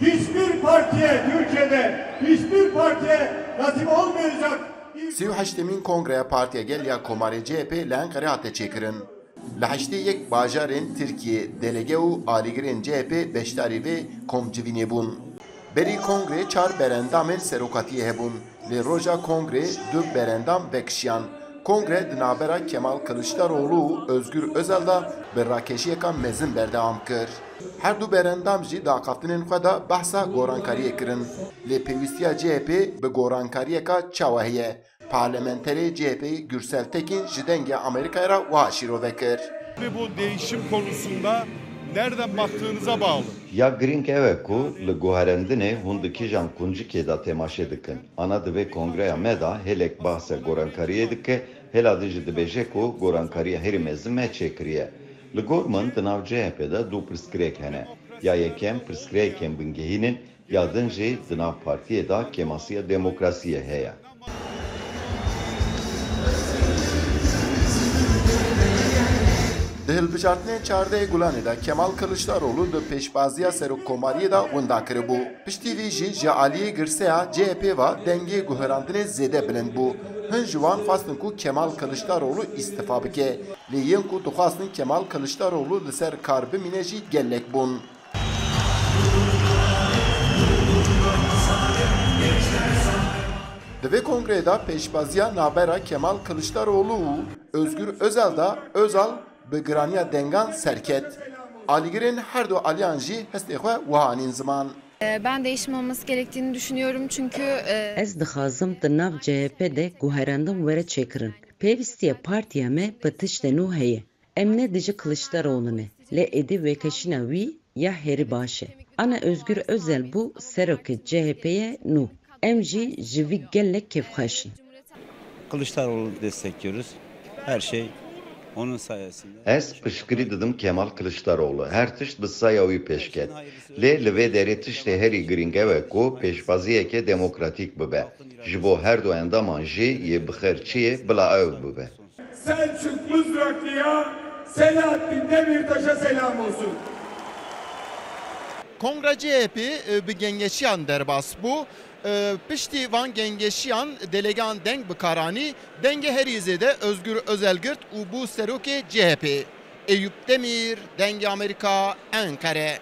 hiçbir partiye, Türkiye'de hiçbir partiye nasip olmayacak. 38 kongreye partiye gel ya Komarê CHP li Enqerê hate çêkirin. Li heştê yek bajarên Tirkiye delege û alîgirên CHP beşdarî vê komcivînê bûn. Berî kongrê çar berendamên serokatiyê hebûn. Lê roja kongrê du berendam vekişiyan. Kongre di navbera Kemal Kılıçdaroğlu û Özgür Özel da bi rakeşiyekan mezin berdewam kir. Her du berendam jî di aqaftinên xwe da behsa gorankariyê kirin. Lê pêwîstiya CHP bi gorankariyeka çawa heye. Parlamenterê CHP Gürsel Tekin ji dengê Amerikaya ra wiha şîrove kir. Bu değişim konusunda nereden baktığınıza bağlı. Ya girink eve ku li guherendinê hûn di kîjan kuncikê da temaşe dikin. Ana divê kongreya me da helek bahse gorankariyê dike, hela de jî dibêje ku gorankariya herî mezin me çêkiriye. Li gor min di nav CHP'de du pirsgirêk hene. Ya yekem pirsgirêkên bingehînin ya din jî di nav partiyê da Kemasiya Demokrasiyê heye. Di hilbijartinên çardeyê Gulanê de Kemal Kılıçdaroğlu di pêşbaziya Serokkomariyê da wenda kiribû. Piştî vî jî ji aliyê girseya CHP ve dengê guherandinê zêde bilind bû. Hin ji wan xwastin ku Kemal Kılıçdaroğlu îstifa bike. Lê yên ku dixwastin Kemal Kılıçdaroğlu li ser kar bimîne jî gelek bûn. Di vê kongreyê da pêşbaziya navbera Kemal Kılıçdaroğlu û Özgür Özel da Özal bi giraniya dengan serket. Alîgirên her du aliyan jî hestê xwe wiha anîn ziman. Ben değişim olması gerektiğini düşünüyorum çünkü... Ez dixwazim di nav CHP de guherandin were çêkirin. Pêwîstiya partiya me bi tiştê nû heye. Em ne dijî Kılıçdaroğlu ne. Lê êdî vêkeşîna wî ya herî baş e. Ana Özgür Özel bû serokê CHP'ye nû. Em jî ji wî gelek kêfxweş in. Kılıçdaroğlu destekliyoruz. Her şey onun sayesinde. Ez piştgirî didim Kemal Kılıçdaroğlu. Her tişt bi saya wî pêşket. Lê li vê derê tiştê herî girîng ew ku pêşbaziyeke demokratîk bibe. Ji bo her du endaman jî yê bixerçiyê bila ew bibe. Selçuk Mızraklı'ya, Selahattin Demirtaş'a selam olsun. Kongre CHP bi gengeşiyan derbas bû. Piştî van gengeşiyan delegan deng bikaranî denge herî zêde Özgür Özel girt û bû serokê CHP. Eyüp Demir, Dengê Amerika, Enkere.